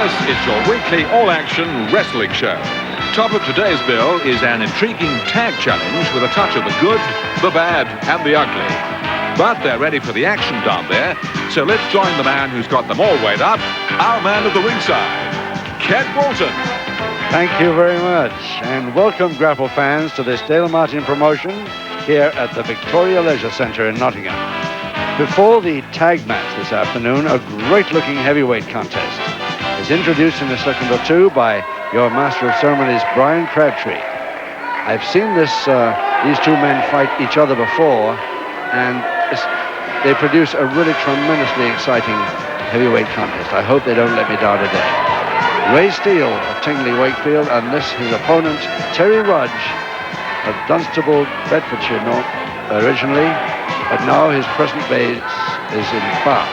course, it's your weekly all-action wrestling show. Top of today's bill is an intriguing tag challenge with a touch of the good, the bad, and the ugly. But they're ready for the action down there, so let's join the man who's got them all weighed up, our man at the ringside, Ken Walton. Thank you very much, and welcome, grapple fans, to this Dale Martin promotion here at the Victoria Leisure Centre in Nottingham. Before the tag match this afternoon, a great-looking heavyweight contest is introduced in a second or two by your Master of Ceremonies, Brian Crabtree. I've seen these two men fight each other before, and they produce a really tremendously exciting heavyweight contest. I hope they don't let me down today. Ray Steele of Tingley Wakefield, and his opponent, Terry Rudge of Dunstable, Bedfordshire, originally, but now his present base is in Bath.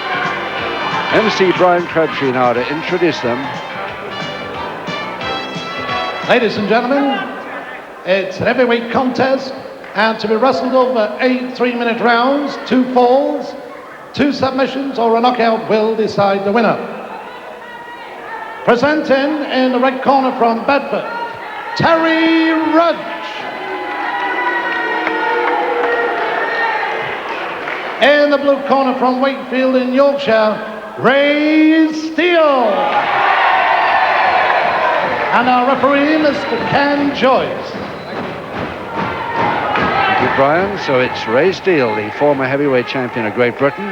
MC Brian Crabtree now to introduce them. Ladies and gentlemen, it's a heavyweight contest, and to be wrestled over 8 3-minute rounds, 2 falls, 2 submissions, or a knockout will decide the winner. Presenting in the red corner from Bedford, Terry Rudge. In the blue corner from Wakefield in Yorkshire, Ray Steele. And our referee, Mr. Ken Joyce. Thank you, Brian. So it's Ray Steele, the former heavyweight champion of Great Britain.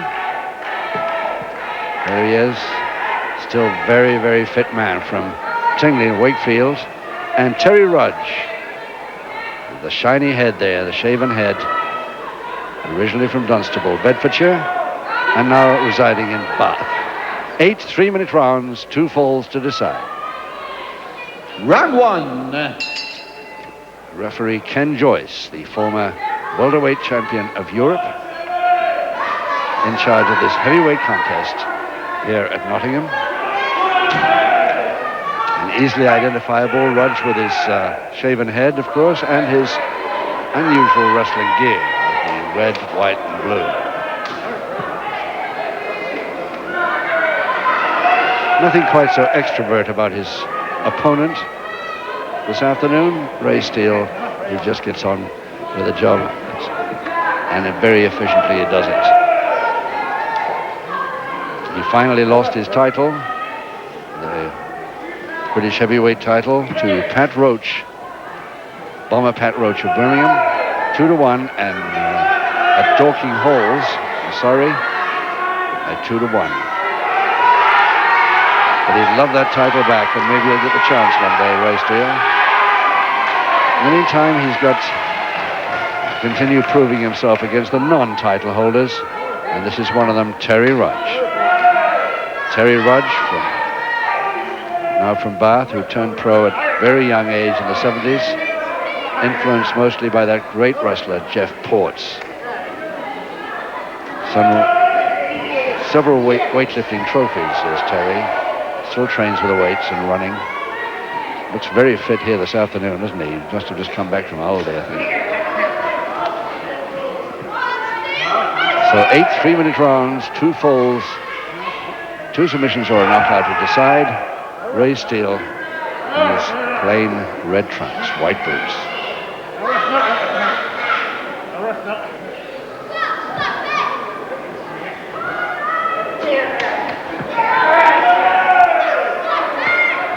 There he is. Still very, very fit man from Tingley and Wakefield. And Terry Rudge, the shiny head there, the shaven head, originally from Dunstable, Bedfordshire, and now residing in Bath. 8 3-minute rounds, 2 falls to decide. Round 1. Referee Ken Joyce, the former welterweight champion of Europe, in charge of this heavyweight contest here at Nottingham. An easily identifiable Rudge with his shaven head, of course, and his unusual wrestling gear, the red, white, and blue. Nothing quite so extrovert about his opponent this afternoon. Ray Steele, he just gets on with the job, and very efficiently he does it. He finally lost his title, the British heavyweight title, to Pat Roach, Bomber Pat Roach of Birmingham, 2-1, and at Dorking Halls, at 2-1. But he'd love that title back, and maybe he'll get the chance one day, Ray Steele. In the meantime, he's got to continue proving himself against the non-title holders, and this is one of them, Terry Rudge. Terry Rudge, now from Bath, who turned pro at a very young age in the 70s, influenced mostly by that great wrestler, Jeff Ports. Several weightlifting trophies is Terry. Still trains with the weights and running. Looks very fit here this afternoon, doesn't he? He must have just come back from a holiday, I think. So 8 3-minute rounds, 2 falls, 2 submissions or a knockout to decide. Ray Steele in his plain red trunks, white boots.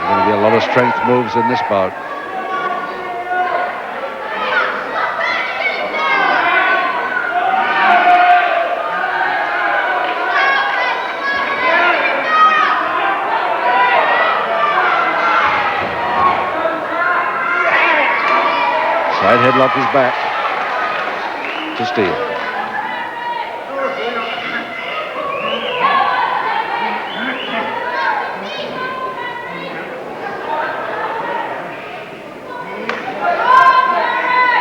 There's going to be a lot of strength moves in this bout. Side headlock is back to Steele.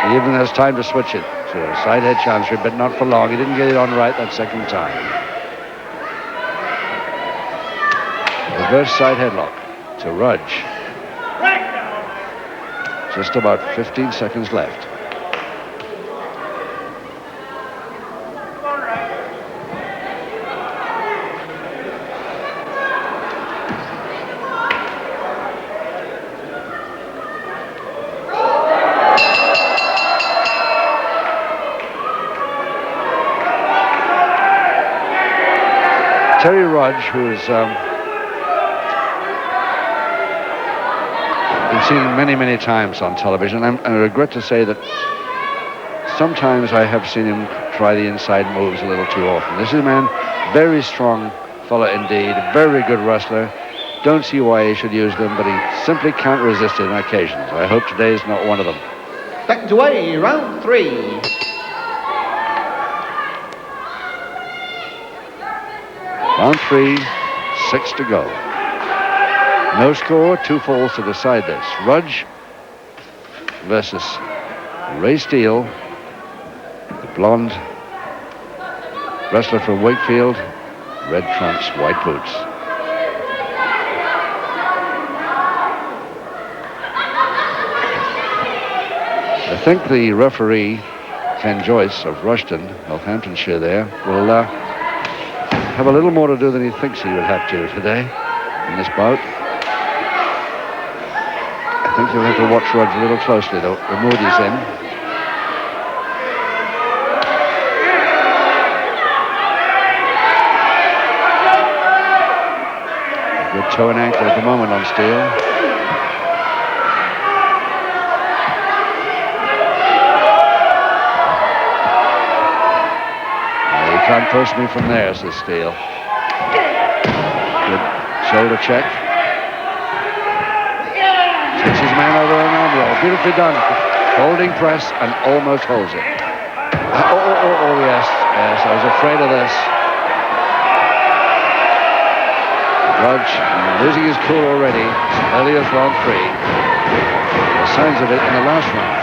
He even has time to switch it to a side head chancery, but not for long. He didn't get it on right that second time. Reverse side headlock to Rudge. Just about 15 seconds left. Terry Rudge, who's been seen many, many times on television. I regret to say that sometimes I have seen him try the inside moves a little too often. This is a man, very strong fellow indeed, very good wrestler. Don't see why he should use them, but he simply can't resist it on occasions. I hope today's not one of them. Seconds away, round 3. Round 3, 6 to go. No score, 2 falls to decide this. Rudge versus Ray Steele, the blonde wrestler from Wakefield, red trunks, white boots. I think the referee, Ken Joyce of Rushton, Northamptonshire there, will have a little more to do than he thinks he would have to today in this bout. I think you'll have to watch Rudge a little closely, though, the mood he's in. Good toe and ankle at the moment on Steele. You can't push me from there, says Steele. Good shoulder check. Takes his man over an arm roll. Beautifully done. Holding press and almost holds it. Oh, yes. Yes, I was afraid of this. Rudge losing his cool already. Early as round 3. The signs of it in the last round.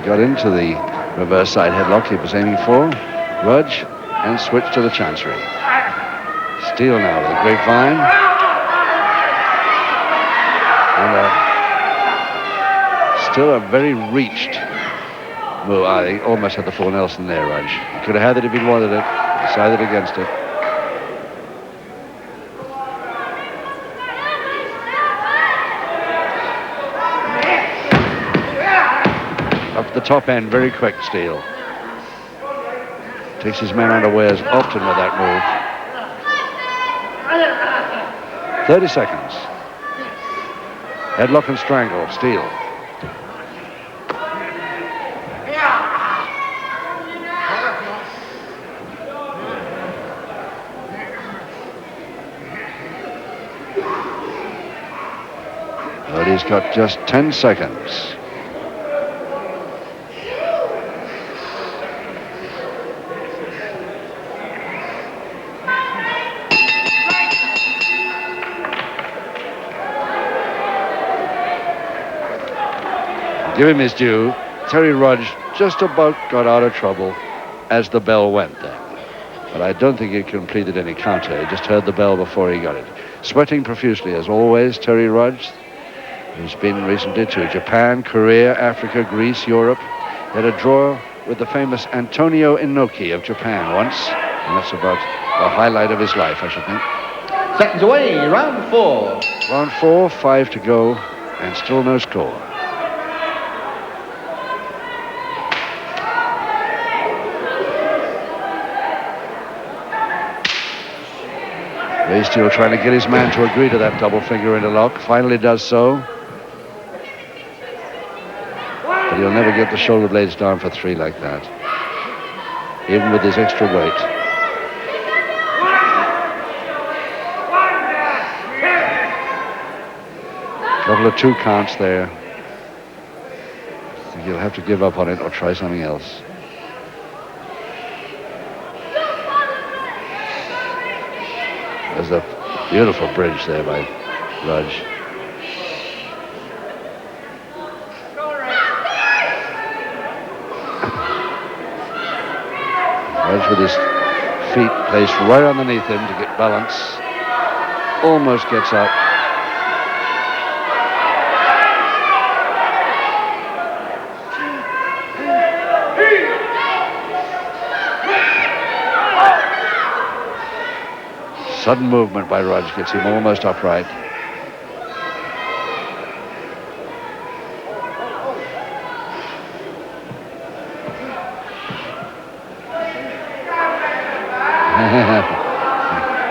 Got into the reverse side headlock he was aiming for. Rudge, and switched to the chancery. Steele now with a grapevine. And still a very reached move. He almost had the full Nelson there, Rudge. He could have had it if he'd wanted it. Decided against it. Up the top end, very quick, Steele. Takes his man unawares often with that move. 30 seconds. Headlock and strangle, Steele. But he's got just 10 seconds. Give him his due. Terry Rudge just about got out of trouble as the bell went then. But I don't think he completed any counter. He just heard the bell before he got it. Sweating profusely as always, Terry Rudge, who's been recently to Japan, Korea, Africa, Greece, Europe. He had a draw with the famous Antonio Inoki of Japan once. And that's about the highlight of his life, I should think. Seconds away, round 4. Round 4, 5 to go, and still no score. Ray Steele trying to get his man to agree to that double finger interlock. Finally does so. But he'll never get the shoulder blades down for 3 like that, even with his extra weight. Couple of 2 counts there. I think he'll have to give up on it or try something else. There's a beautiful bridge there by Rudge. Rudge with his feet placed right underneath him to get balance. Almost gets up. Sudden movement by Rudge gets him almost upright.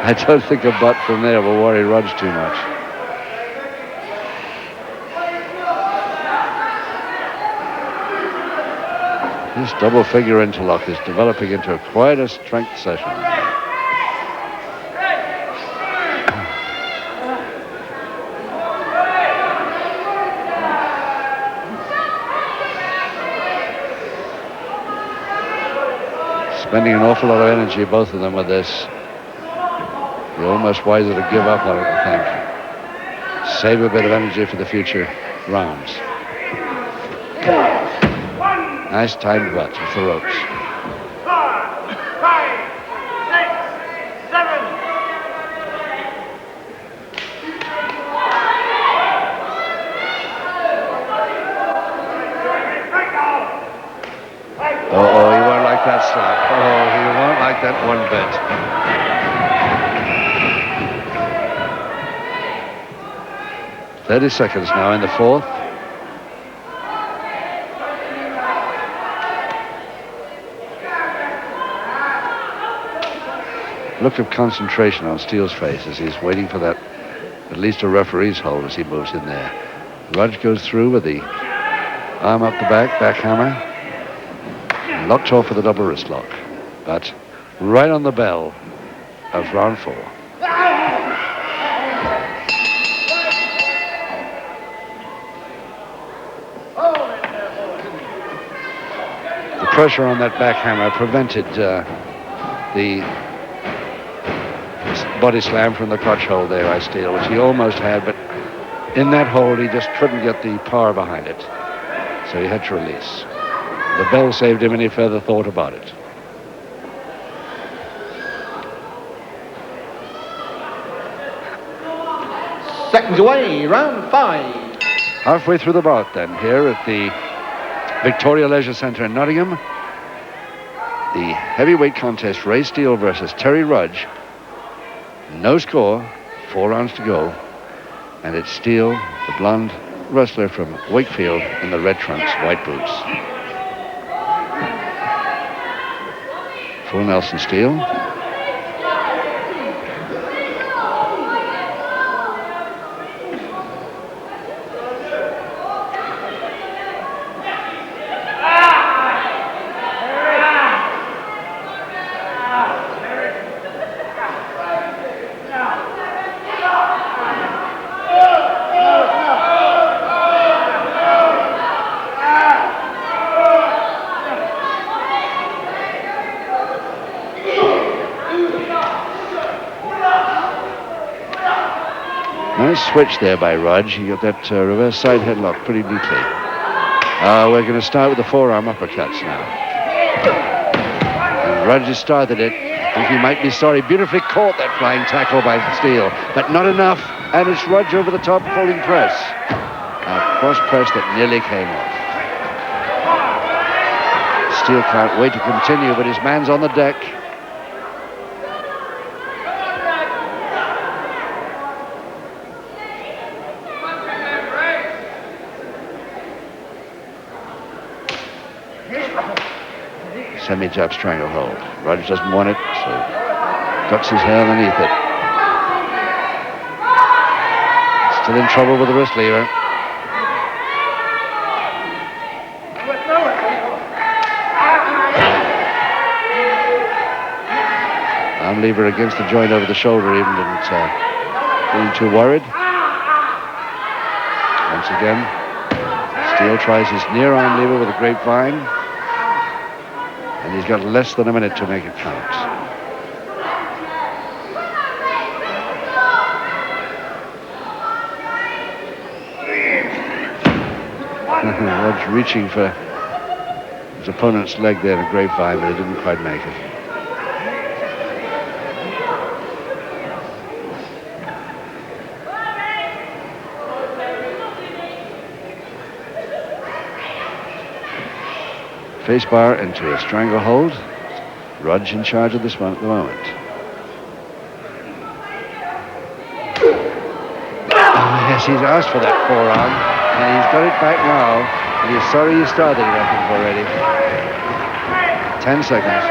I don't think a butt from there will worry Rudge too much. This double figure interlock is developing into quite a strength session. Spending an awful lot of energy, both of them, with this. You're almost wiser to give up on it, I think. Save a bit of energy for the future rounds. Nice timed butts with the ropes. 4, 5, 6, 7. Oh, he won't like that slap. Oh, he won't like that one bit. $30 now in the fourth. Look of concentration on Steele's face as he's waiting for that, at least a referee's hold as he moves in there. Rudge goes through with the arm up the back hammer. Locked off with a double wrist lock, but right on the bell of round 4. The pressure on that back hammer prevented the body slam from the crotch hold there by Steele, which he almost had, but in that hold he just couldn't get the power behind it, so he had to release. The bell saved him any further thought about it. Seconds away, round 5. Halfway through the bout then, here at the Victoria Leisure Centre in Nottingham. The heavyweight contest, Ray Steele versus Terry Rudge. No score, 4 rounds to go. And it's Steele, the blonde wrestler from Wakefield, in the red trunks, white boots. Full Nelson Steele. Nice switch there by Rudge. He got that reverse side headlock pretty neatly. We're going to start with the forearm uppercuts now. And Rudge has started it. I think he might be sorry. Beautifully caught that flying tackle by Steele, but not enough. And it's Rudge over the top, folding press. A cross press that nearly came off. Steele can't wait to continue, but his man's on the deck. Semi-jab stranglehold. Rudge doesn't want it, so ducks his head underneath it. Still in trouble with the wrist lever. Arm lever against the joint over the shoulder, even didn't being too worried. Once again, Steele tries his near arm lever with a grapevine. And he's got less than a minute to make it count. Rudge reaching for his opponent's leg there in a grapevine, but he didn't quite make it. Face bar into a stranglehold. Rudge in charge of this one at the moment. Yes, he's asked for that forearm, and he's got it back now. And he's sorry he started, I think, already. 10 seconds.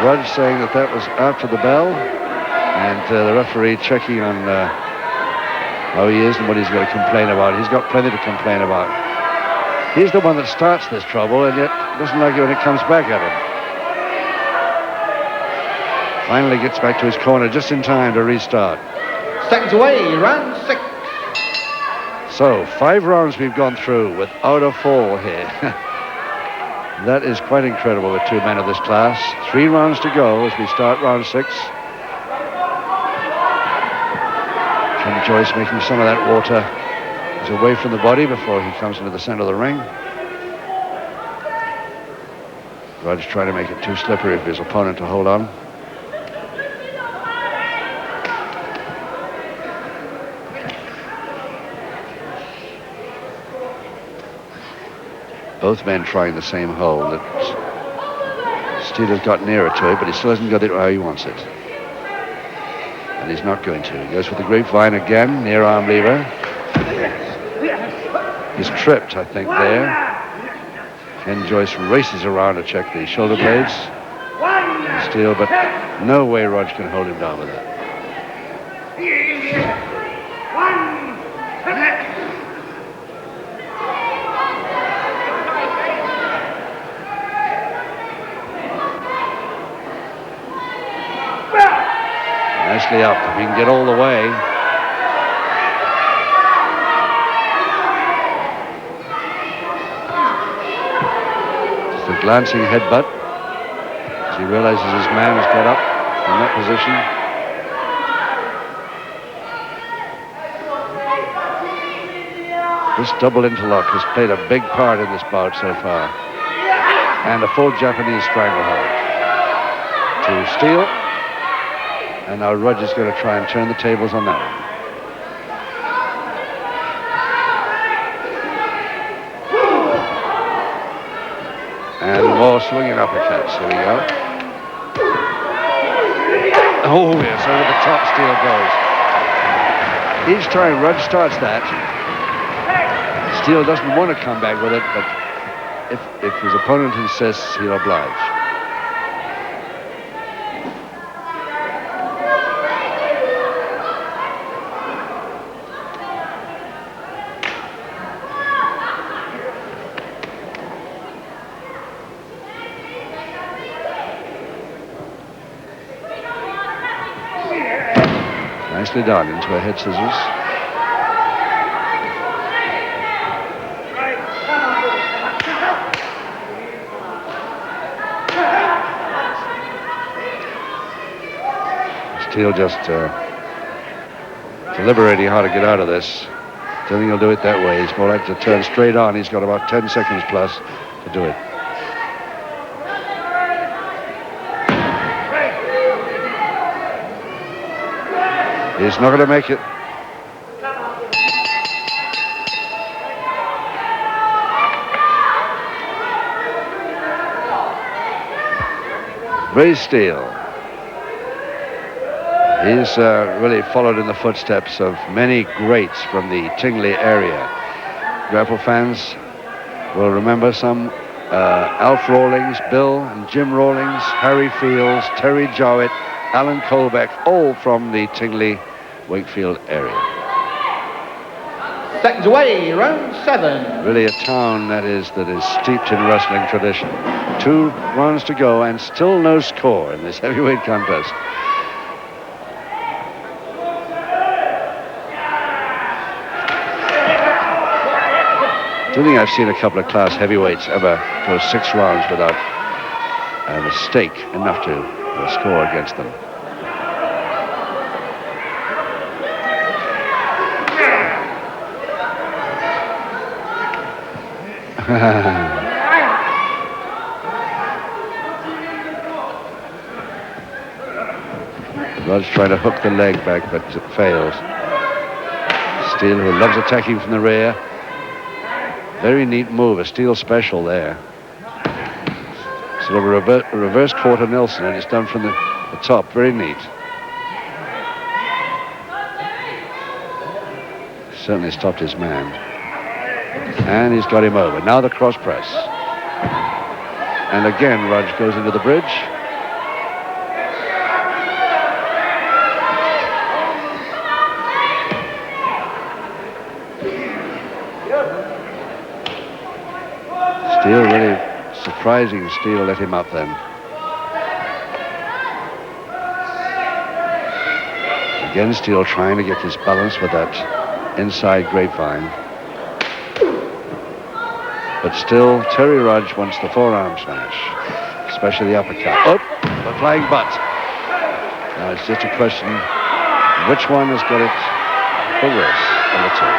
Rudge saying that was after the bell, and the referee checking on how he is and what he's going to complain about. He's got plenty to complain about. He's the one that starts this trouble, and yet doesn't like it when it comes back at him. Finally gets back to his corner just in time to restart. Seconds away, round 6. So 5 rounds we've gone through without a fall here. That is quite incredible with 2 men of this class. 3 rounds to go as we start round 6. Ken Joyce making some of that water is away from the body before he comes into the center of the ring. Rudge trying to make it too slippery for his opponent to hold on. Both men trying the same hole. That Steele has got nearer to it, but he still hasn't got it how he wants it. And he's not going to. He goes for the grapevine again, near arm lever. He's tripped, I think, there. Ken Joyce races around to check the shoulder blades. Steele, but no way Rudge can hold him down with that. Nicely up, if he can get all the way. Just a glancing headbutt as he realizes his man has got up from that position. This double interlock has played a big part in this bout so far. And a full Japanese stranglehold to Steele. And now Rudge is going to try and turn the tables on that one. And more swinging uppercuts. Here we go. Oh, yes, over the top Steele goes. Each time Rudge starts that, Steele doesn't want to come back with it, but if his opponent insists, he'll oblige. Nicely done into a head scissors. Steele just deliberating how to get out of this. Don't think he'll do it that way. He's more likely to turn straight on. He's got about 10 seconds plus to do it. He's not going to make it. Ray Steele. He's really followed in the footsteps of many greats from the Tingley area. Grapple fans will remember some Alf Rawlings, Bill and Jim Rawlings, Harry Fields, Terry Jowett, Alan Colbeck, all from the Tingley, Wakefield area. Seconds away, round 7. Really a town that is steeped in wrestling tradition. 2 rounds to go and still no score in this heavyweight contest. I don't think I've seen a couple of class heavyweights ever go 6 rounds without a mistake enough to score against them. Rudge trying to hook the leg back, but it fails. Steele, who loves attacking from the rear. Very neat move, a Steele special there. Sort of a reverse quarter Nelson, and it's done from the top. Very neat. Certainly stopped his man. And he's got him over. Now the cross press. And again, Rudge goes into the bridge. Steele, really surprising Steele let him up then. Again, Steele trying to get his balance with that inside grapevine. But still, Terry Rudge wants the forearm smash, especially the uppercut. Oh, the flying butt. Now it's just a question, which one has got it the worst of the two?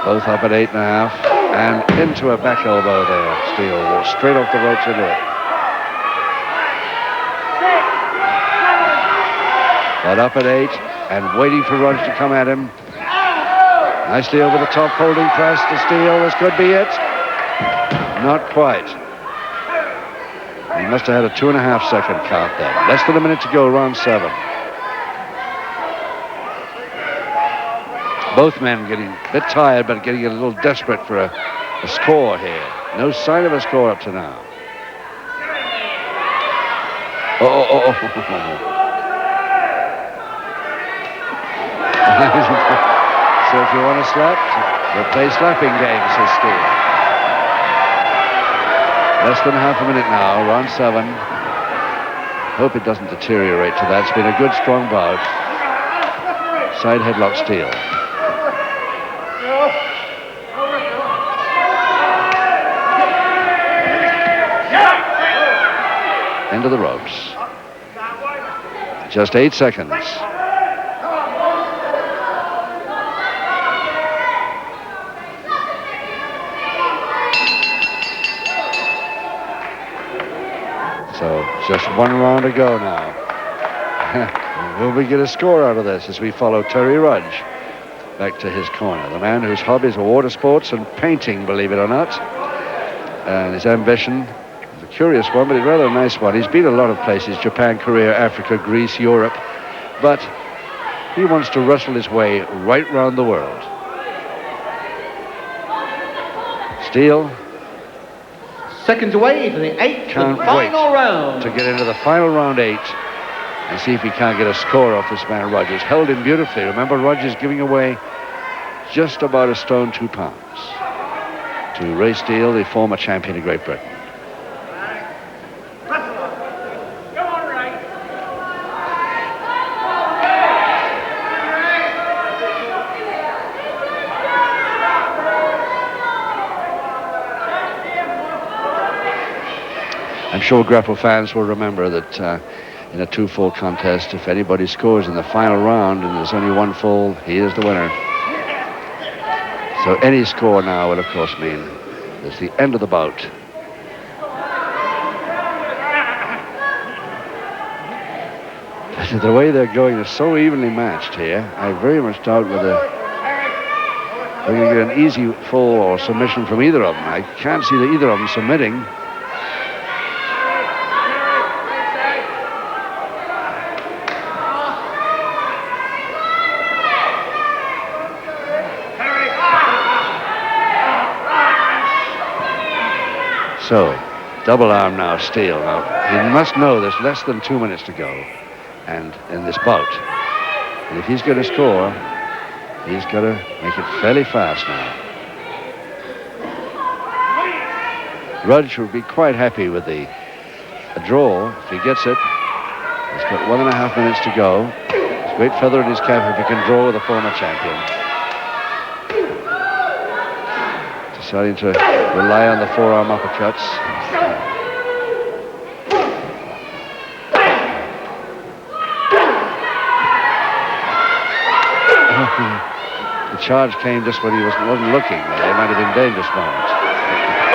Both up at 8.5, and into a back elbow there. Steele straight off the ropes into it. But up at 8, and waiting for Rudge to come at him. Nicely over the top, holding press to Steele. This could be it. Not quite. He must have had a 2.5 second count there. Less than a minute to go, round 7. Both men getting a bit tired, but getting a little desperate for a score here. No sign of a score up to now. Oh. So if you want to slap, we'll play slapping games, says Steele. Less than half a minute now, round 7. Hope it doesn't deteriorate to that. It's been a good, strong bout. Side headlock Steele. Into the ropes. Just 8 seconds. So just 1 round to go now. Will we get a score out of this as we follow Terry Rudge back to his corner? The man whose hobbies are water sports and painting, believe it or not. And his ambition is a curious one, but it's rather a nice one. He's been a lot of places, Japan, Korea, Africa, Greece, Europe. But he wants to wrestle his way right round the world. Steele. Seconds away for the 8th and final round. To get into the final round 8 and see if he can't get a score off this man Rudge. He's held him beautifully. Remember, Rudge is giving away just about a stone 2 pounds to Ray Steele, the former champion of Great Britain. I'm sure Grapple fans will remember that in a 2-fall contest, if anybody scores in the final round and there's only 1 fall, he is the winner. So any score now will, of course, mean it's the end of the bout. The way they're going is so evenly matched here. I very much doubt whether they're going to get an easy fall or submission from either of them. I can't see either of them submitting. So, double arm now, Steele. Now, he must know there's less than 2 minutes to go, and in this bout. And if he's going to score, he's got to make it fairly fast now. Rudge will be quite happy with a draw if he gets it. He's got 1.5 minutes to go. It's a great feather in his cap if he can draw with the former champion. Deciding to rely on the forearm uppercuts. The charge came just when he wasn't looking. There might have been dangerous moments.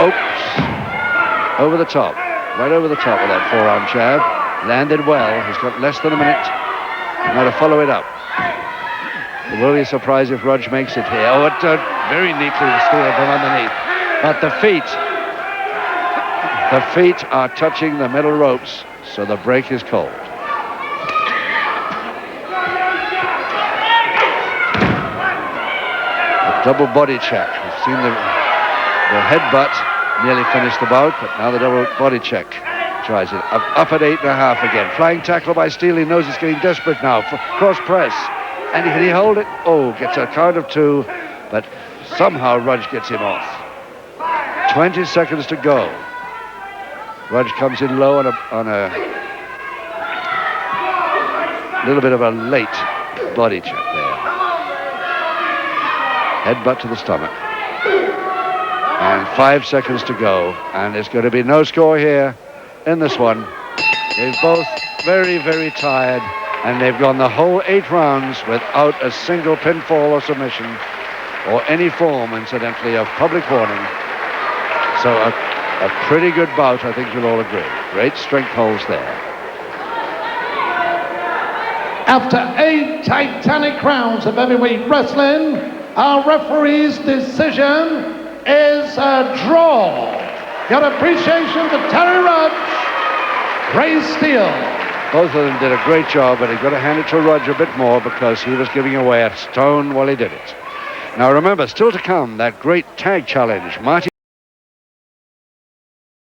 Oops! Over the top. Right over the top with that forearm jab. Landed well. He's got less than a minute now to follow it up. It will be a surprise if Rudge makes it here. Oh, it very neatly to Steele from underneath. But the feet are touching the metal ropes, so the break is cold. A double body check. We've seen the headbutt nearly finished the bout, but now the double body check tries it. Up at 8.5 again. Flying tackle by Steele. He knows he's getting desperate now. Cross press. And can he hold it? Oh, gets a count of 2, but somehow Rudge gets him off. 20 seconds to go. Rudge comes in low on a little bit of a late body check there. Headbutt to the stomach. And 5 seconds to go. And there's going to be no score here in this one. They're both very, very tired. And they've gone the whole 8 rounds without a single pinfall or submission or any form, incidentally, of public warning. So a pretty good bout, I think you'll all agree. Great strength holds there. After 8 titanic rounds of heavyweight wrestling, our referee's decision is a draw. Your appreciation to Terry Rudge, Ray Steele. Both of them did a great job, but you've got to hand it to Rudge a bit more because he was giving away a stone while he did it. Now remember, still to come, that great tag challenge. Marty